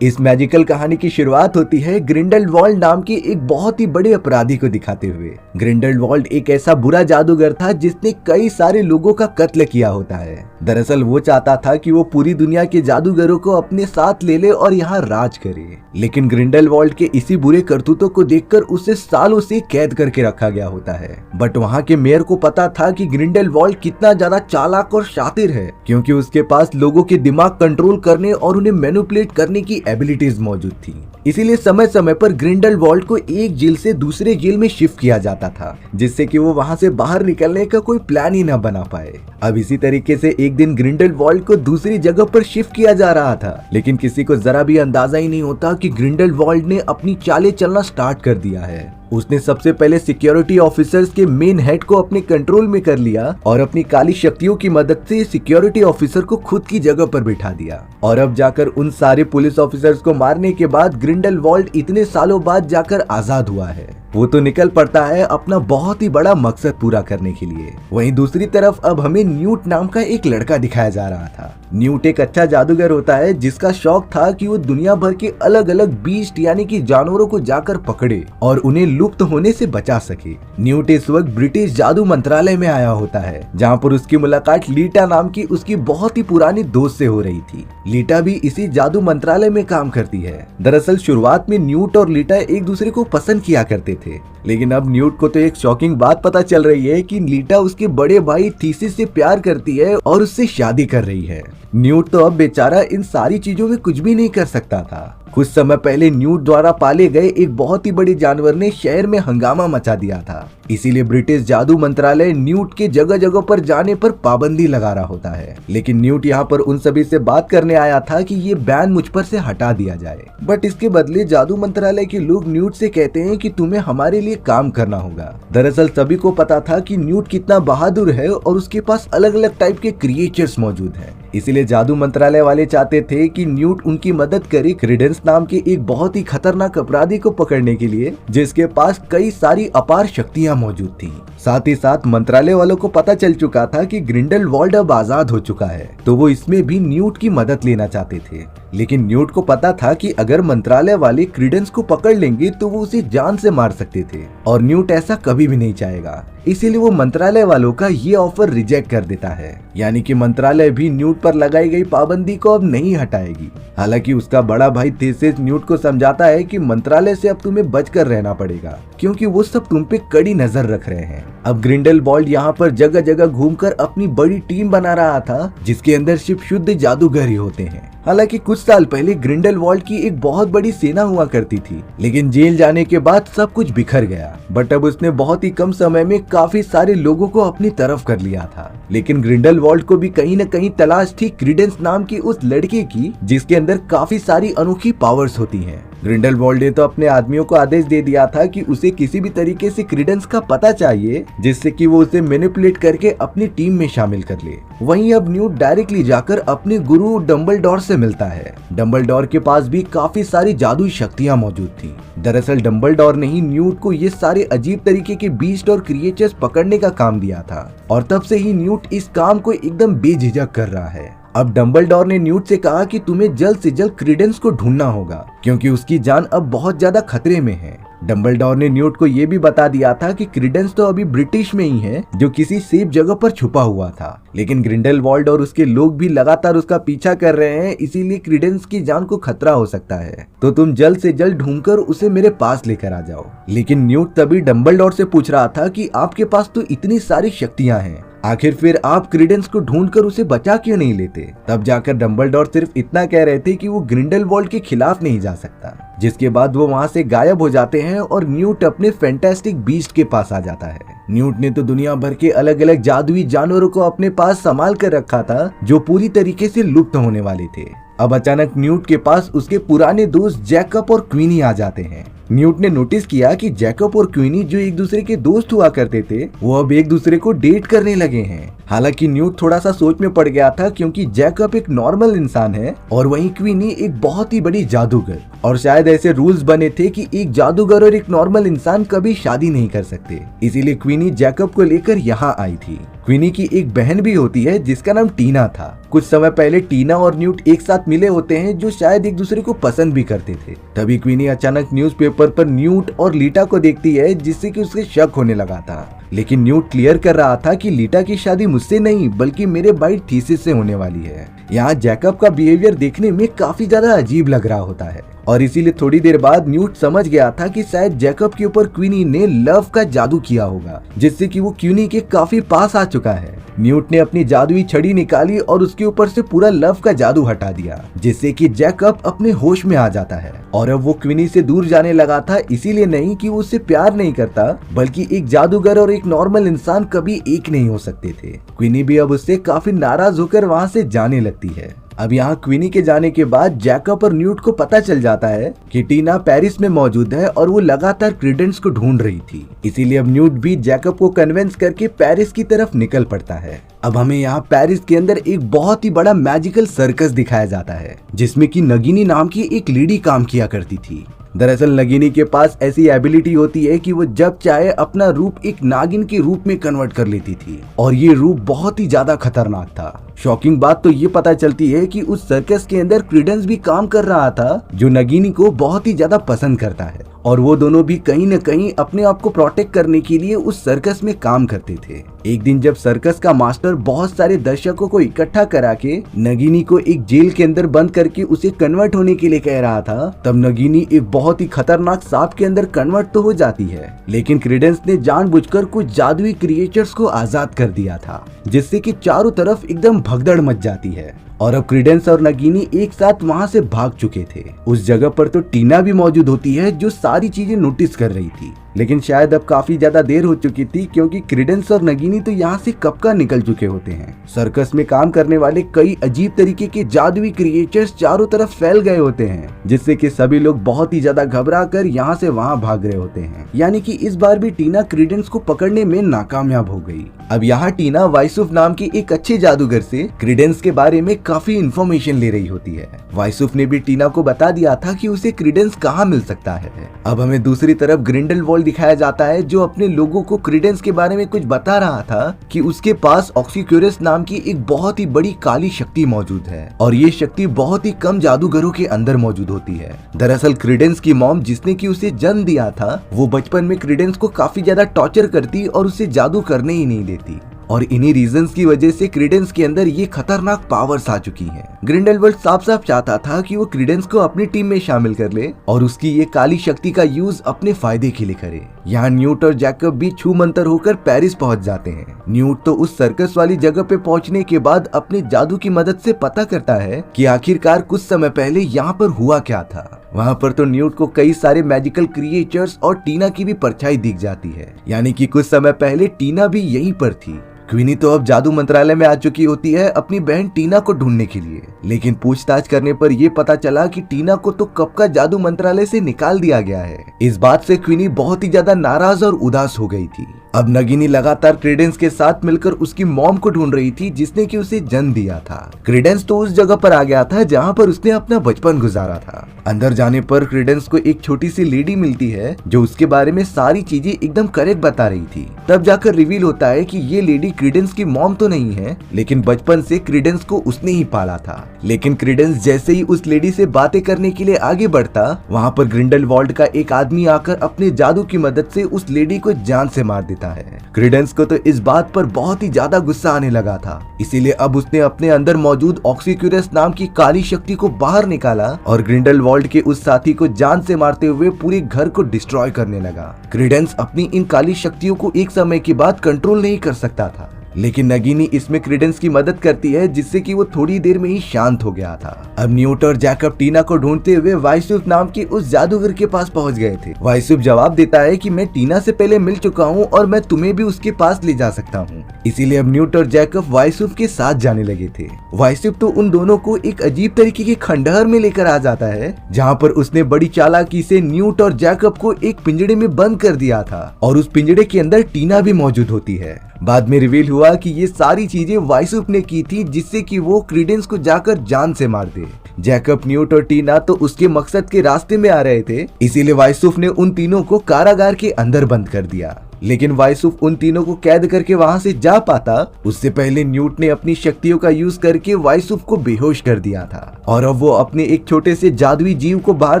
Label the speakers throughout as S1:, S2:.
S1: इस मैजिकल कहानी की शुरुआत होती है ग्रिंडेलवाल्ड नाम के एक बहुत ही बड़े अपराधी को दिखाते हुए। ग्रिंडेलवाल्ड एक ऐसा बुरा जादूगर था जिसने कई सारे लोगों का कत्ल किया होता है। दरअसल वो चाहता था कि वो पूरी दुनिया के जादूगरों को अपने साथ ले ले और यहाँ राज करे। लेकिन ग्रिंडेलवाल्ड के इसी बुरे करतूतों को देखकर उसे सालों से कैद करके रखा गया होता है। बट वहाँ के मेयर को पता था कि ग्रिंडेलवाल्ड कितना ज्यादा चालाक और शातिर है, क्योंकि उसके पास लोगों के दिमाग कंट्रोल करने और उन्हें मैनिपुलेट करने की एबिलिटीज मौजूद थी। इसीलिए समय समय पर ग्रिंडेलवाल्ड को एक जेल से दूसरे जेल में शिफ्ट किया जाता था, जिससे कि वो वहां से बाहर निकलने का कोई प्लान ही न बना पाए। अब इसी तरीके से एक दिन ग्रिंडेलवाल्ड को दूसरी जगह पर शिफ्ट किया जा रहा था, लेकिन किसी को जरा भी अंदाजा ही नहीं होता कि ग्रिंडेलवाल्ड ने अपनी चालें चलना स्टार्ट कर दिया है। उसने सबसे पहले सिक्योरिटी ऑफिसर्स के मेन हेड को अपने कंट्रोल में कर लिया और अपनी काली शक्तियों की मदद से सिक्योरिटी ऑफिसर को खुद की जगह पर बिठा दिया। और अब जाकर उन सारे पुलिस ऑफिसर्स को मारने के बाद ग्रिंडेलवाल्ड इतने सालों बाद जाकर आजाद हुआ है। वो तो निकल पड़ता है अपना बहुत ही बड़ा मकसद पूरा करने के लिए। वहीं दूसरी तरफ अब हमें न्यूट नाम का एक लड़का दिखाया जा रहा था। न्यूट एक अच्छा जादूगर होता है जिसका शौक था कि वो दुनिया भर के अलग अलग बीस्ट यानी कि जानवरों को जाकर पकड़े और उन्हें लुप्त होने से बचा सके। न्यूट इस वक्त ब्रिटिश जादू मंत्रालय में आया होता है, जहाँ पर उसकी मुलाकात लीटा नाम की उसकी बहुत ही पुरानी दोस्त से हो रही थी। लीटा भी इसी जादू मंत्रालय में काम करती है। दरअसल शुरुआत में न्यूट और लीटा एक दूसरे को पसंद किया करते थे, लेकिन अब न्यूट को तो एक शॉकिंग बात पता चल रही है कि लीटा उसके बड़े भाई थीसिस से प्यार करती है और उससे शादी कर रही है। न्यूट तो अब बेचारा इन सारी चीजों में कुछ भी नहीं कर सकता था। कुछ समय पहले न्यूट द्वारा पाले गए एक बहुत ही बड़े जानवर ने शहर में हंगामा मचा दिया था। इसीलिए ब्रिटिश जादू मंत्रालय न्यूट के जगह जगह पर जाने पर पाबंदी लगा रहा होता है। लेकिन न्यूट यहाँ पर उन सभी से बात करने आया था कि ये बैन मुझ पर से हटा दिया जाए। बट इसके बदले जादू मंत्रालय के लोग न्यूट से कहते हैं कि तुम्हें हमारे लिए काम करना होगा। दरअसल सभी को पता था कि न्यूट कितना बहादुर है और उसके पास अलग अलग टाइप के क्रिएचर्स मौजूद हैं। इसीलिए जादू मंत्रालय वाले चाहते थे कि न्यूट उनकी मदद करे क्रीडेंस नाम के एक बहुत ही खतरनाक अपराधी को पकड़ने के लिए, जिसके पास कई सारी अपार शक्तियां मौजूद थी। साथ ही साथ मंत्रालय वालों को पता चल चुका था कि ग्रिंडेलवाल्ड अब आजाद हो चुका है, तो वो इसमें भी न्यूट की मदद लेना चाहते थे। लेकिन न्यूट को पता था कि अगर मंत्रालय वाले क्रीडेंस को पकड़ लेंगे तो वो उसे जान से मार सकते थे, और न्यूट ऐसा कभी भी नहीं चाहेगा। इसीलिए वो मंत्रालय वालों का ये ऑफर रिजेक्ट कर देता है, यानी कि मंत्रालय भी न्यूट पर लगाई गई पाबंदी को अब नहीं हटाएगी। हालांकि उसका बड़ा भाई थीसिस न्यूट को समझाता है कि मंत्रालय से अब तुम्हें बचकर रहना पड़ेगा, क्योंकि वो सब तुम पे कड़ी नजर रख रहे हैं। अब ग्रिंडेलवाल्ड यहाँ पर जगह जगह घूमकर अपनी बड़ी टीम बना रहा था, जिसके अंदर सिर्फ शुद्ध जादूगर ही होते हैं। हालांकि कुछ साल पहले ग्रिंडेलवाल्ड की एक बहुत बड़ी सेना हुआ करती थी, लेकिन जेल जाने के बाद सब कुछ बिखर गया। बट अब उसने बहुत ही कम समय में काफी सारे लोगों को अपनी तरफ कर लिया था। लेकिन ग्रिंडेलवाल्ड को भी कहीं न कहीं तलाश थी क्रीडेंस नाम की उस लड़के की, जिसके अंदर काफी सारी अनोखी पावर्स होती हैं। ग्रिंडेलवाल्ड ने तो अपने आदमियों को आदेश दे दिया था कि उसे किसी भी तरीके से क्रीडेंस का पता चाहिए, जिससे कि वो उसे मैनिपुलेट करके अपनी टीम में शामिल कर ले। वहीं अब न्यूट डायरेक्टली जाकर अपने गुरु डंबलडोर से मिलता है। डंबलडोर के पास भी काफी सारी जादुई शक्तियां मौजूद थी। दरअसल डंबलडोर ने ही न्यूट को ये सारे अजीब तरीके के बीस्ट और क्रिएचर्स पकड़ने का काम दिया था, और तब से ही न्यूट इस काम को एकदम बेझिझक कर रहा है। अब डंबलडोर ने न्यूट से कहा कि तुम्हें जल्द से जल्द क्रीडेंस को ढूंढना होगा, क्योंकि उसकी जान अब बहुत ज्यादा खतरे में है। डंबलडोर ने न्यूट को यह भी बता दिया था कि क्रीडेंस तो अभी ब्रिटिश में ही है, जो किसी सेफ जगह पर छुपा हुआ था। लेकिन ग्रिंडेलवाल्ड और उसके लोग भी लगातार उसका पीछा कर रहे हैं, इसीलिए क्रीडेंस की जान को खतरा हो सकता है। तो तुम जल्द से जल्द ढूंढकर उसे मेरे पास लेकर आ जाओ। लेकिन न्यूट तभी डंबलडोर से पूछ रहा था कि आपके पास तो इतनी सारी शक्तियां हैं, आखिर फिर आप क्रीडेंस को ढूंढकर उसे बचा क्यों नहीं लेते? तब जाकर डंबलडोर सिर्फ इतना कह रहे थे कि वो ग्रिंडेलवाल्ड के खिलाफ नहीं जा सकता, जिसके बाद वो वहाँ से गायब हो जाते हैं और न्यूट अपने फैंटास्टिक बीस्ट के पास आ जाता है। न्यूट ने तो दुनिया भर के अलग अलग जादुई जानवरों को अपने पास संभाल कर रखा था, जो पूरी तरीके से लुप्त होने वाले थे। अब अचानक न्यूट के पास उसके पुराने दोस्त जैकब और क्वीनी आ जाते हैं। न्यूट ने नोटिस किया कि जैकब और क्वीनी जो एक दूसरे के दोस्त हुआ करते थे, वो अब एक दूसरे को डेट करने लगे हैं। हालांकि न्यूट थोड़ा सा सोच में पड़ गया था, क्योंकि जैकब एक नॉर्मल इंसान है और वहीं क्वीनी एक बहुत ही बड़ी जादूगर, और शायद ऐसे रूल्स बने थे कि एक जादूगर और एक नॉर्मल इंसान कभी शादी नहीं कर सकते। इसीलिए क्वीनी जैकब को लेकर यहाँ आई थी। क्वीनी की एक बहन भी होती है जिसका नाम टीना था। कुछ समय पहले टीना और न्यूट एक साथ मिले होते हैं जो शायद एक दूसरे को पसंद भी करते थे। तभी क्वीनी अचानक न्यूज़पेपर पर न्यूट और लीटा को देखती है जिससे कि उसके शक होने लगा था। लेकिन न्यूट क्लियर कर रहा था कि लीटा की शादी मुझसे नहीं बल्कि मेरे भाई थीसिस से होने वाली है। यहाँ जैकब का बिहेवियर देखने में काफी ज्यादा अजीब लग रहा होता है और इसीलिए थोड़ी देर बाद न्यूट समझ गया था कि शायद जैकब के ऊपर क्वीनी ने लव का जादू किया होगा जिससे कि वो क्वीनी के काफी पास आ चुका है। न्यूट ने अपनी जादुई छड़ी निकाली और उसके ऊपर से पूरा लव का जादू हटा दिया जिससे कि जैकब अपने होश में आ जाता है और अब वो क्वीनी से दूर जाने लगा था। इसीलिए नहीं कि वो उससे प्यार नहीं करता बल्कि एक जादूगर और एक नॉर्मल इंसान कभी एक नहीं हो सकते थे। क्वीनी भी अब उससे काफी नाराज होकर वहाँ से जाने लगती है। अब यहाँ क्वीनी के जाने के बाद जैकब और न्यूट को पता चल जाता है कि टीना पेरिस में मौजूद है और वो लगातार क्रीडेंस को ढूंढ रही थी। इसीलिए अब न्यूट भी जैकब को कन्विंस करके पेरिस की तरफ निकल पड़ता है। अब हमें यहाँ पेरिस के अंदर एक बहुत ही बड़ा मैजिकल सर्कस दिखाया जाता है जिसमें कि नगिनी नाम की एक लेडी काम किया करती थी। दरअसल नगिनी के पास ऐसी एबिलिटी होती है कि वो जब चाहे अपना रूप एक नागिन के रूप में कन्वर्ट कर लेती थी और ये रूप बहुत ही ज्यादा खतरनाक था। शॉकिंग बात तो ये पता चलती है कि उस सर्कस के अंदर क्रीडेंस भी काम कर रहा था जो नगिनी को बहुत ही ज्यादा पसंद करता है और वो दोनों भी कहीं न कहीं अपने आप को प्रोटेक्ट करने के लिए उस सर्कस में काम करते थे। एक दिन जब सर्कस का मास्टर बहुत सारे दर्शकों को इकट्ठा करा के नगिनी को एक जेल के अंदर बंद करके उसे कन्वर्ट होने के लिए कह रहा था तब नगिनी एक बहुत ही खतरनाक सांप के अंदर कन्वर्ट तो हो जाती है लेकिन क्रीडेंस ने जानबूझकर कुछ जादुई क्रिएचर्स को आजाद कर दिया था जिससे कि चारों तरफ एकदम भगदड़ मच जाती है और अब क्रीडेंस और नगिनी एक साथ वहां से भाग चुके थे। उस जगह पर तो टीना भी मौजूद होती है जो सारी चीजें नोटिस कर रही थी लेकिन शायद अब काफी ज्यादा देर हो चुकी थी क्योंकि क्रीडेंस और नगिनी तो यहाँ से कब का निकल चुके होते हैं। सर्कस में काम करने वाले कई अजीब तरीके के जादुई क्रिएचर्स चारों तरफ फैल गए होते हैं जिससे कि सभी लोग बहुत ही ज्यादा घबरा कर यहाँ से वहाँ भाग रहे होते हैं। यानी कि इस बार भी टीना क्रीडेंस को पकड़ने में नाकामयाब हो गई। अब यहाँ टीना वाइसुफ नाम की एक अच्छे जादूगर से क्रीडेंस के बारे में काफी इंफॉर्मेशन ले रही होती है। वाइसुफ ने भी टीना को बता दिया था कि उसे क्रीडेंस कहाँ मिल सकता है। अब हमें दूसरी तरफ ग्रिंडेलवाल्ड दिखाया जाता है जो अपने लोगों को क्रीडेंस के बारे में कुछ बता रहा था कि उसके पास ऑक्सीक्यूरस नाम की एक बहुत ही बड़ी काली शक्ति मौजूद है और ये शक्ति बहुत ही कम जादूगरों के अंदर मौजूद होती है। दरअसल क्रीडेंस की मॉम जिसने कि उसे जन्म दिया था वो बचपन में क्रीडेंस को काफी ज्यादा टॉर्चर करती और उसे जादू करने ही नहीं देती और इन्हीं रीजंस की वजह से क्रीडेंस के अंदर ये खतरनाक पावर्स आ चुकी हैं। ग्रिंडेलवाल्ड साफ साफ चाहता था कि वो क्रीडेंस को अपनी टीम में शामिल कर ले और उसकी ये काली शक्ति का यूज अपने फायदे के लिए करे। यहाँ न्यूट और जैकब भी छू मंतर होकर पेरिस पहुंच जाते हैं। न्यूट तो उस सर्कस वाली जगह पे पहुंचने के बाद अपने जादू की मदद से पता करता है कि आखिरकार कुछ समय पहले यहाँ पर हुआ क्या था। वहाँ पर तो न्यूट को कई सारे मैजिकल क्रिएचर्स और टीना की भी परछाई दिख जाती है, यानी कि कुछ समय पहले टीना भी यहीं पर थी। क्वीनी तो अब जादू मंत्रालय में आ चुकी होती है अपनी बहन टीना को ढूंढने के लिए, लेकिन पूछताछ करने पर यह पता चला कि टीना को तो कब का जादू मंत्रालय से निकाल दिया गया है। इस बात से क्वीनी बहुत ही ज्यादा नाराज और उदास हो गई थी। अब नगिनी लगातार क्रीडेंस के साथ मिलकर उसकी मॉम को ढूंढ रही थी जिसने कि उसे जन्म दिया था। क्रीडेंस तो उस जगह पर आ गया था जहाँ पर उसने अपना बचपन गुजारा था। अंदर जाने पर क्रीडेंस को एक छोटी सी लेडी मिलती है जो उसके बारे में सारी चीजें एकदम करेक्ट बता रही थी। तब जाकर रिवील होता है कि ये लेडी क्रीडेंस की मॉम तो नहीं है, लेकिन बचपन से क्रीडेंस को उसने ही पाला था। लेकिन क्रीडेंस जैसे ही उस लेडी से बातें करने के लिए आगे बढ़ता, वहाँ पर ग्रिंडेलवाल्ड का एक आदमी आकर अपने जादू की मदद से उस लेडी को जान से मार देता है। क्रीडेंस को तो इस बात पर बहुत ही ज्यादा गुस्सा आने लगा था, इसीलिए अब उसने अपने अंदर मौजूद ऑक्सीक्यूरस नाम की काली शक्ति को बाहर निकाला और ग्रिंडेलवाल्ड के उस साथी को जान से मारते हुए पूरे घर को डिस्ट्रॉय करने लगा। क्रीडेंस अपनी इन काली शक्तियों को एक समय के बाद कंट्रोल नहीं कर सकता था, लेकिन नगिनी इसमें क्रीडेंस की मदद करती है जिससे कि वो थोड़ी देर में ही शांत हो गया था। अब न्यूट और जैकब टीना को ढूंढते हुए वाइसुफ नाम की उस जादूगर के पास पहुंच गए थे। वाइसुफ जवाब देता है कि मैं टीना से पहले मिल चुका हूं और मैं तुम्हें भी उसके पास ले जा सकता हूं। इसीलिए अब न्यूट और जैकब वाइसुफ के साथ जाने लगे थे। वाइसुफ तो उन दोनों को एक अजीब तरीके के खंडहर में लेकर आ जाता है जहाँ पर उसने बड़ी चालाकी से न्यूट और जैकब को एक पिंजड़े में बंद कर दिया था और उस पिंजड़े के अंदर टीना भी मौजूद होती है। बाद में रिवील हुआ कि ये सारी चीजें वाइसुफ ने की थी जिससे कि वो क्रीडेंस को जाकर जान से मार दे। जैकब, न्यूट और टीना तो उसके मकसद के रास्ते में आ रहे थे, इसीलिए वाइसुफ ने उन तीनों को कारागार के अंदर बंद कर दिया। लेकिन वाइसुफ उन तीनों को कैद करके वहाँ से जा पाता उससे पहले न्यूट ने अपनी शक्तियों का यूज करके वाइसुफ को बेहोश कर दिया था और अब वो अपने एक छोटे से जादुई जीव को बाहर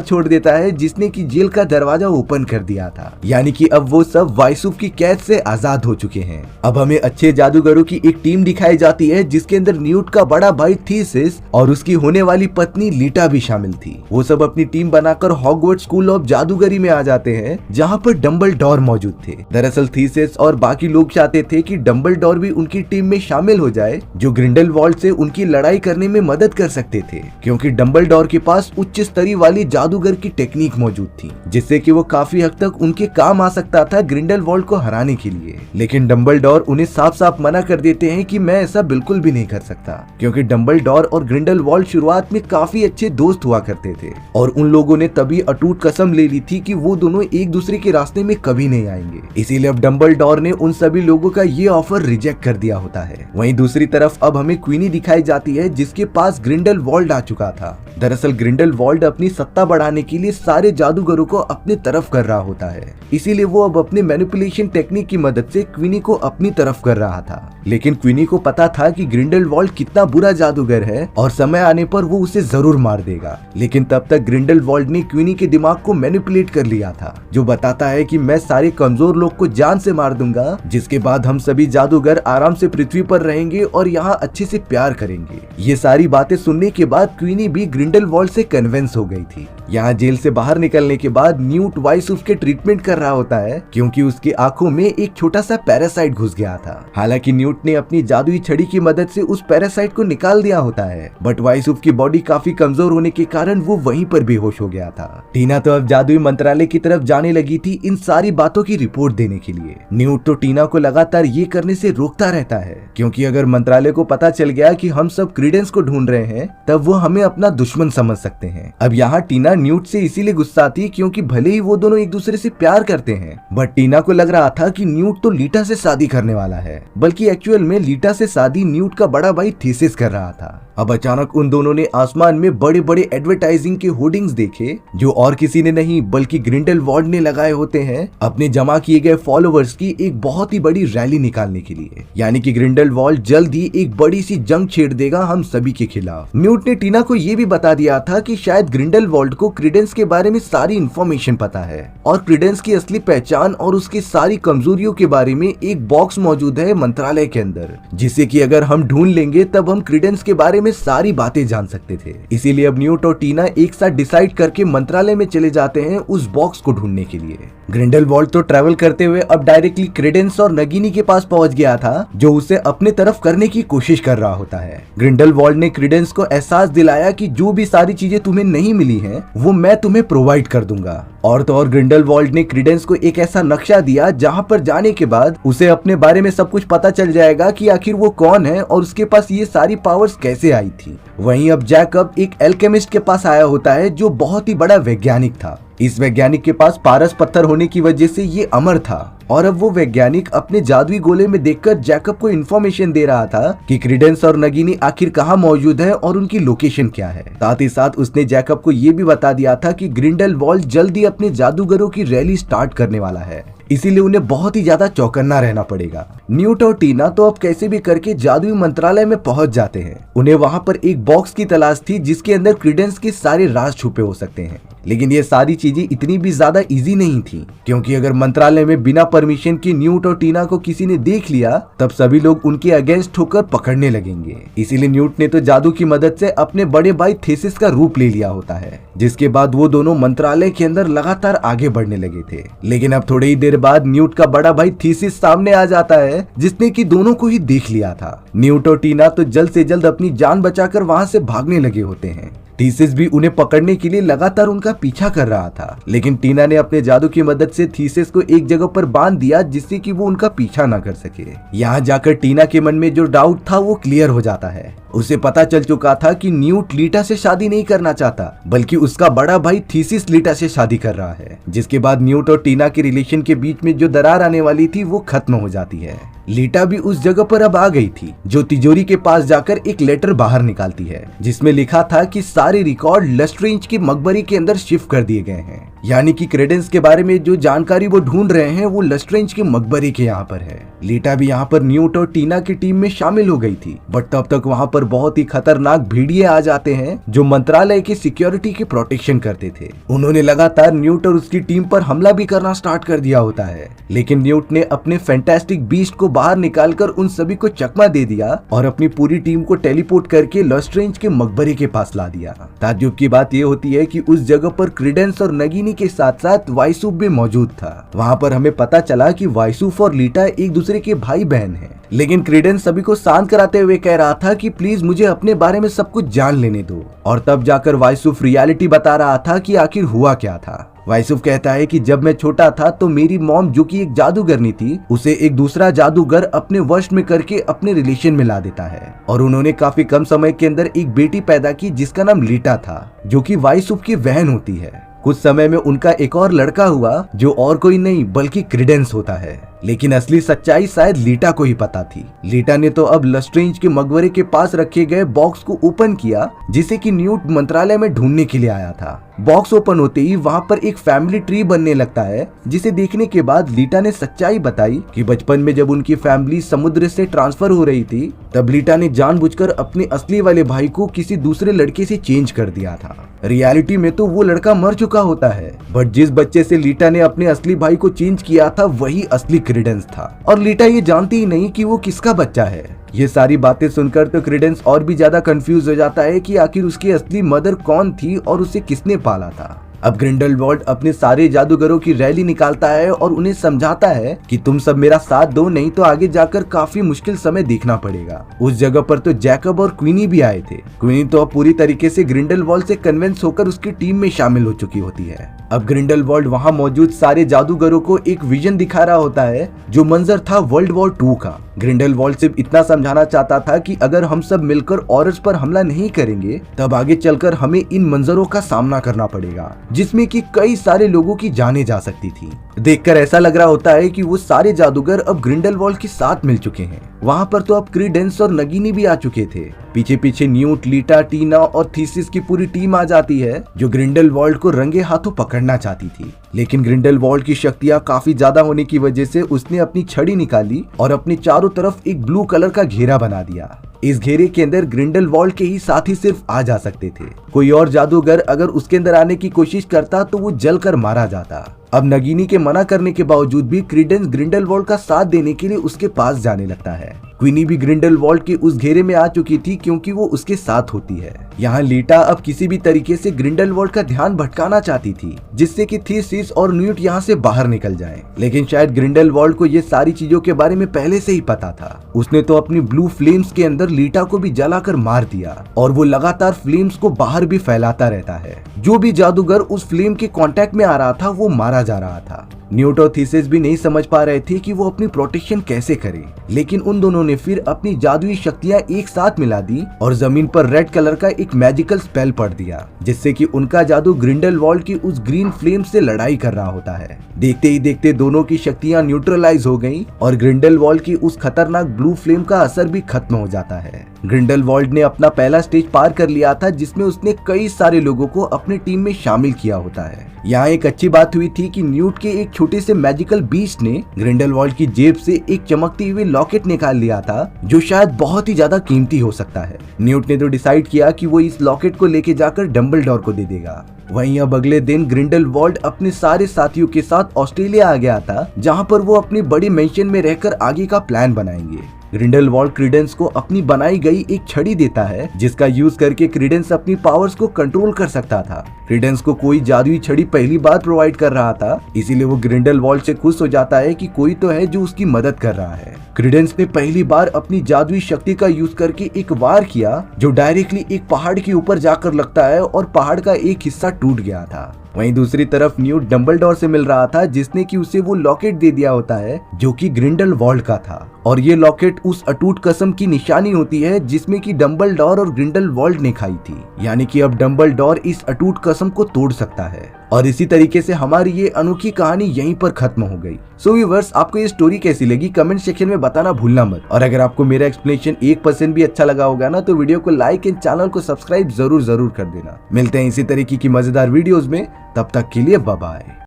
S1: छोड़ देता है जिसने की जेल का दरवाजा ओपन कर दिया था। यानी कि अब वो सब वाइसुफ की कैद से आजाद हो चुके हैं। अब हमें अच्छे जादूगरों की एक टीम दिखाई जाती है जिसके अंदर न्यूट का बड़ा भाई थीसिस और उसकी होने वाली पत्नी लीटा भी शामिल थी। वो सब अपनी टीम बनाकर हॉगवर्ट्स स्कूल ऑफ जादूगरी में आ जाते हैं जहाँ पर डंबलडोर मौजूद थे। दरअसल थीसिस और बाकी लोग चाहते थे कि डंबलडोर भी उनकी टीम में शामिल हो जाए जो ग्रिंडेलवाल्ड से उनकी लड़ाई करने में मदद कर सकते थे, क्योंकि डंबलडोर के पास उच्च स्तरीय वाली जादूगर की टेक्निक मौजूद थी जिससे कि वो काफी हद तक उनके काम आ सकता था ग्रिंडेलवाल्ड को हराने के लिए। लेकिन डंबलडोर उन्हें साफ साफ मना कर देते हैं कि मैं ऐसा बिल्कुल भी नहीं कर सकता, क्योंकि डंबलडोर और ग्रिंडेलवाल्ड शुरुआत में काफी अच्छे दोस्त हुआ करते थे और उन लोगों ने तभी अटूट कसम ले ली थी कि वो दोनों एक दूसरे के रास्ते में कभी नहीं आएंगे। इसीलिए अब डंबलडोर ने उन सभी लोगों का ये ऑफर रिजेक्ट कर दिया होता है। वहीं दूसरी तरफ अब हमें क्वीनी दिखाई जाती है जिसके पास ग्रिंडेलवाल्ड आ चुका था। दरअसल ग्रिंडेलवाल्ड अपनी सत्ता बढ़ाने के लिए सारे जादूगरों को अपनी तरफ कर रहा होता है, इसीलिए वो अब अपने मैनिपुलेशन टेक्निक की मदद से क्वीनी को अपनी तरफ कर रहा था। लेकिन क्वीनी को पता था कि ग्रिंडेलवाल्ड कितना बुरा जादूगर है और समय आने पर वो उसे जरूर मार देगा। लेकिन तब तक ग्रिंडेलवाल्ड ने क्वीनी के दिमाग को मैनिपुलेट कर लिया था जो बताता है कि मैं सारे कमजोर लोग को जान से मार दूंगा, जिसके बाद हम सभी जादूगर आराम से पृथ्वी पर रहेंगे और यहाँ अच्छे से प्यार करेंगे। ये सारी बातें सुनने के बाद क्वीनी भी ग्रिंडेलवाल्ड से कन्विंस हो गई थी। यहाँ जेल से बाहर निकलने के बाद न्यूट वाइसुफ के ट्रीटमेंट कर रहा होता है क्योंकि उसकी आंखों में एक छोटा सा पैरासाइट घुस गया था। हालांकि न्यूट ने अपनी जादुई छड़ी की मदद से उस पैरासाइट को निकाल दिया होता है, बट वाइसुफ की बॉडी काफी कमजोर होने के कारण वो वहीं पर बेहोश हो गया था। टीना तो अब जादुई मंत्रालय की तरफ जाने लगी थी इन सारी बातों की रिपोर्ट देने के लिए। न्यूट तो टीना को लगातार ये करने से रोकता रहता है क्योंकि अगर मंत्रालय को पता चल गया कि हम सब क्रीडेंस को ढूंढ रहे हैं तब वो हमें अपना दुश्मन समझ सकते हैं। अब यहाँ टीना न्यूट से इसीलिए गुस्सा थी क्योंकि भले ही वो दोनों एक दूसरे से प्यार करते हैं, बट टीना को लग रहा था कि न्यूट तो लीटा से शादी करने वाला है, बल्कि एक्चुअल में लीटा से शादी न्यूट का बड़ा भाई थीसिस कर रहा था। अब अचानक उन दोनों ने आसमान में बड़े बड़े एडवर्टाइजिंग के होर्डिंग्स देखे जो और किसी ने नहीं बल्कि ग्रिंडेलवाल्ड ने लगाए होते हैं अपने जमा किए गए फॉलोवर्स की एक बहुत ही बड़ी रैली निकालने के लिए। यानी कि ग्रिंडेलवाल्ड जल्द ही एक बड़ी सी जंग छेड़ देगा हम सभी के खिलाफ। न्यूट ने टीना को ये भी बता दिया था कि शायद ग्रिंडेलवाल्ड को क्रीडेंस के बारे में सारी इन्फॉर्मेशन पता है और क्रीडेंस की असली पहचान और उसकी सारी कमजोरियों के बारे में एक बॉक्स मौजूद है मंत्रालय के अंदर, जिसे कि अगर हम ढूंढ लेंगे तब हम क्रीडेंस के बारे में सारी बातें जान सकते थे। इसीलिए अब न्यूट और टीना एक साथ डिसाइड करके मंत्रालय में चले जाते हैं उस बॉक्स को ढूंढने के लिए। ग्रिंडेलवाल्ड तो ट्रैवल करते हुए अब डायरेक्टली क्रीडेंस और नगीनी के पास पहुंच गया था जो उसे अपने तरफ करने की कोशिश कर रहा होता है। ग्रिंडेलवाल्ड ने क्रीडेंस को एहसास दिलाया कि जो भी सारी चीजें तुम्हें नहीं मिली हैं वो मैं तुम्हें प्रोवाइड कर दूंगा। और तो और ग्रिंडेलवाल्ड ने क्रीडेंस को एक ऐसा नक्शा दिया जहां पर जाने के बाद उसे अपने बारे में सब कुछ पता चल जाएगा कि आखिर वो कौन है और उसके पास ये सारी पावर्स कैसे आई थी। वहीं अब जैकब एक एल्केमिस्ट के पास आया होता है जो बहुत ही बड़ा वैज्ञानिक था। इस वैज्ञानिक के पास पारस पत्थर होने की वजह से ये अमर था और अब वो वैज्ञानिक अपने जादुई गोले में देखकर जैकब को इन्फॉर्मेशन दे रहा था कि क्रीडेंस और नगीनी आखिर कहाँ मौजूद है और उनकी लोकेशन क्या है। साथ ही साथ उसने जैकब को ये भी बता दिया था कि ग्रिंडेलवाल्ड जल्दी अपने जादूगरों की रैली स्टार्ट करने वाला है, इसीलिए उन्हें बहुत ही ज्यादा चौकन्ना रहना पड़ेगा। न्यूट और टीना तो अब कैसे भी करके जादुई मंत्रालय में पहुंच जाते हैं। उन्हें वहां पर एक बॉक्स की तलाश थी जिसके अंदर क्रीडेंस के सारे राज छुपे हो सकते हैं, लेकिन ये सारी चीजें इतनी भी ज्यादा इजी नहीं थी क्योंकि अगर मंत्रालय में बिना परमिशन के न्यूट और टीना को किसी ने देख लिया तब सभी लोग उनके अगेंस्ट होकर पकड़ने लगेंगे। इसीलिए न्यूट ने तो जादू की मदद से अपने बड़े भाई थीसिस का रूप ले लिया होता है, जिसके बाद वो दोनों मंत्रालय के अंदर लगातार आगे बढ़ने लगे थे। लेकिन अब थोड़ी ही देर बाद न्यूट का बड़ा भाई थीसिस सामने आ जाता है जिसने कि दोनों को ही देख लिया था। न्यूट और टीना तो जल्द से जल्द अपनी जान बचाकर वहां से भागने लगे होते हैं। थीसिस भी उन्हें पकड़ने के लिए लगातार उनका पीछा कर रहा था, लेकिन टीना ने अपने जादू की मदद से थीसिस को एक जगह पर बांध दिया जिससे कि वो उनका पीछा ना कर सके। यहाँ जाकर टीना के मन में जो डाउट था वो क्लियर हो जाता है। उसे पता चल चुका था कि न्यूट लीटा से शादी नहीं करना चाहता बल्कि उसका बड़ा भाई थीसिस लीटा से शादी कर रहा है, जिसके बाद न्यूट और टीना के रिलेशन के बीच में जो दरार आने वाली थी वो खत्म हो जाती है। लीटा भी उस जगह पर अब आ गई थी जो तिजोरी के पास जाकर एक लेटर बाहर निकालती है जिसमें लिखा था कि सारे रिकॉर्ड लस्ट्रेंज के मकबरे के अंदर शिफ्ट कर दिए गए हैं। यानी कि क्रेडेंस के बारे में जो जानकारी वो ढूंढ रहे हैं वो लस्ट्रेंज के मकबरे के यहाँ पर है। लीटा भी यहाँ पर न्यूट और टीना की टीम में शामिल हो गई थी, बट तब तक वहाँ पर बहुत ही खतरनाक भेड़िए आ जाते हैं जो मंत्रालय की सिक्योरिटी की प्रोटेक्शन करते थे। उन्होंने लगातार न्यूट और उसकी टीम पर हमला भी करना स्टार्ट कर दिया होता है, लेकिन न्यूट ने अपने फैंटास्टिक बीस्ट को बाहर निकालकर उन सभी को चकमा दे दिया और अपनी पूरी टीम को टेलीपोर्ट करके लस्ट्रेंज के मकबरे के पास ला दिया। ताज्जुब की बात यह होती है कि उस जगह पर क्रेडेंस और नगिनी के साथ साथ वाइसूफ भी मौजूद था। वहाँ पर हमें पता चला कि वाइसूफ और लीटा एक दूसरे के भाई बहन हैं, लेकिन क्रेडेंस सभी को शांत कराते हुए कह रहा था कि प्लीज मुझे अपने बारे में सब कुछ जान लेने दो। और तब जाकर वाइसूफ रियलिटी बता रहा था कि आखिर हुआ क्या था। वाइसूफ कहता है कि जब मैं छोटा था तो मेरी मॉम, जो कि एक जादूगरनी थी, उसे एक दूसरा जादूगर अपने वश में करके अपने रिलेशन में ला देता है और उन्होंने काफी कम समय के अंदर एक बेटी पैदा की जिसका नाम लीटा था, जो कि वाइसूफ की बहन होती है। कुछ समय में उनका एक और लड़का हुआ जो और कोई नहीं बल्कि क्रेडेंस होता है, लेकिन असली सच्चाई शायद लीटा को ही पता थी। लीटा ने तो अब लस्ट्रेंज के मकबरे के पास रखे गए बॉक्स को ओपन किया जिसे कि न्यूट मंत्रालय में ढूंढने के लिए आया था। बॉक्स ओपन होते ही वहाँ पर एक फैमिली ट्री बनने लगता है, जिसे देखने के बाद लीटा ने सच्चाई बताई कि बचपन में जब उनकी फैमिली समुद्र से ट्रांसफर हो रही थी तब लीटा ने जानबूझकर अपने असली वाले भाई को किसी दूसरे लड़के से चेंज कर दिया था। रियलिटी में तो वो लड़का मर चुका होता है, बट जिस बच्चे से लीटा ने अपने असली भाई को चेंज किया था वही असली क्रेडेंस था और लीटा ये जानती ही नहीं कि वो किसका बच्चा है। ये सारी बातें सुनकर तो क्रेडेंस और भी ज्यादा कंफ्यूज हो जाता है कि आखिर उसकी असली मदर कौन थी और उसे किसने पाला था। अब ग्रिंडलवाल्ड अपने सारे जादूगरों की रैली निकालता है और उन्हें समझाता है कि तुम सब मेरा साथ दो, नहीं तो आगे जाकर काफी मुश्किल समय देखना पड़ेगा। उस जगह पर तो जैकब और क्वीनी भी आए थे। क्वीनी तो अब पूरी तरीके से ग्रिंडलवाल्ड से कन्विंस होकर उसकी टीम में शामिल हो चुकी होती है। अब ग्रिंडलवाल्ड वहाँ मौजूद सारे जादूगरों को एक विजन दिखा रहा होता है जो मंजर था वर्ल्ड वॉर 2 का। ग्रिंडलवाल्ड सिर्फ इतना समझाना चाहता था कि अगर हम सब मिलकर ऑरस पर हमला नहीं करेंगे तब आगे चलकर हमें इन मंजरों का सामना करना पड़ेगा जिसमें कि कई सारे लोगों की जानें जा सकती थी। देखकर ऐसा लग रहा होता है कि वो सारे जादूगर अब ग्रिंडलवाल्ड के साथ मिल चुके हैं। वहाँ पर तो अब क्रेडेंस और नगिनी भी आ चुके थे। पीछे पीछे न्यूट, लीटा, टीना और थीसिस की पूरी टीम आ जाती है जो ग्रिंडलवाल्ड को रंगे हाथों पकड़ना चाहती थी, लेकिन ग्रिंडलवाल्ड की शक्तियां काफी ज्यादा होने की वजह से उसने अपनी छड़ी निकाली और अपने चारों तरफ एक ब्लू कलर का घेरा बना दिया। इस घेरे के अंदर ग्रिंडलवाल्ड के ही साथी सिर्फ आ जा सकते थे। कोई और जादूगर अगर उसके अंदर आने की कोशिश करता तो वो जलकर मारा जाता। अब नगिनी के मना करने के बावजूद भी क्रेडेंस ग्रिंडलवाल्ड का साथ देने के लिए उसके पास जाने लगता है। क्वीनी भी ग्रिंडलवाल्ड के उस घेरे में आ चुकी थी क्योंकि वो उसके साथ होती है। यहाँ लीटा अब किसी भी तरीके से ग्रिंडलवाल्ड का ध्यान भटकाना चाहती थी जिससे कि थीसिस और न्यूट यहाँ से बाहर निकल जाएं। लेकिन शायद ग्रिंडलवाल्ड को ये सारी चीजों के बारे में पहले से ही पता था। उसने तो अपनी ब्लू फ्लेम्स के अंदर लीटा को भी जलाकर मार दिया और वो लगातार फ्लेम्स को बाहर भी फैलाता रहता है। जो भी जादूगर उस फ्लेम के कांटेक्ट में आ रहा था वो मारा जा रहा था। न्यूट और थीसिस भी नहीं समझ पा रहे थे कि वो अपनी प्रोटेक्शन कैसे करें, लेकिन उन दोनों ने फिर अपनी जादुई शक्तियां एक साथ मिला दी और जमीन पर रेड कलर का एक मैजिकल स्पेल पड़ दिया जिससे कि उनका जादू ग्रिंडलवाल्ड की उस ग्रीन फ्लेम से लड़ाई कर रहा होता है। देखते ही देखते दोनों की शक्तियां न्यूट्रलाइज हो गईं और ग्रिंडलवाल्ड की उस खतरनाक ब्लू फ्लेम का असर भी खत्म हो जाता है। ग्रिंडलवाल्ड ने अपना पहला स्टेज पार कर लिया था जिसमें उसने कई सारे लोगों को अपने टीम में शामिल किया होता है। यहाँ एक अच्छी बात हुई थी कि न्यूट के एक छोटे से मैजिकल बीस्ट ने ग्रिंडलवाल्ड की जेब से एक चमकती हुई लॉकेट निकाल लिया था जो शायद बहुत ही ज्यादा कीमती हो सकता है। न्यूट ने तो डिसाइड किया कि वो इस लॉकेट को लेके जाकर डंबलडोर को दे देगा। वहीं अब अगले दिन ग्रिंडलवाल्ड अपने सारे साथियों के साथ ऑस्ट्रेलिया आ गया था जहाँ पर वो अपनी बड़ी मेंशन में रहकर आगे का प्लान बनाएंगे। ग्रिंडलवाल्ड क्रेडेंस को अपनी बनाई गई एक छड़ी देता है जिसका यूज करके क्रेडेंस अपनी पावर्स को कंट्रोल कर सकता था। क्रेडेंस को कोई जादुई छड़ी पहली बार प्रोवाइड कर रहा था, इसीलिए वो ग्रिंडलवाल्ड से खुश हो जाता है कि कोई तो है जो उसकी मदद कर रहा है। क्रेडेंस ने पहली बार अपनी जादुई शक्ति का यूज करके एक वार किया जो डायरेक्टली एक पहाड़ के ऊपर जाकर लगता है और पहाड़ का एक हिस्सा टूट गया था। वहीं दूसरी तरफ न्यूट डंबलडोर से मिल रहा था जिसने कि उसे वो लॉकेट दे दिया होता है जो कि ग्रिंडलवाल्ड का था और ये लॉकेट उस अटूट कसम की निशानी होती है जिसमें कि डंबलडोर और ग्रिंडेलवाल्ड ने खाई थी। यानी कि अब डंबलडोर इस अटूट कसम को तोड़ सकता है। और इसी तरीके से हमारी ये अनोखी कहानी यहीं पर खत्म हो गई। सो व्यूअर्स, आपको ये स्टोरी कैसी लगी कमेंट सेक्शन में बताना भूलना मत। और अगर आपको मेरा एक्सप्लेनेशन 1% भी अच्छा लगा होगा ना, तो वीडियो को लाइक एंड चैनल को सब्सक्राइब जरूर कर देना। मिलते हैं इसी तरीके की मजेदार वीडियोस में, तब तक के लिए बाय बाय।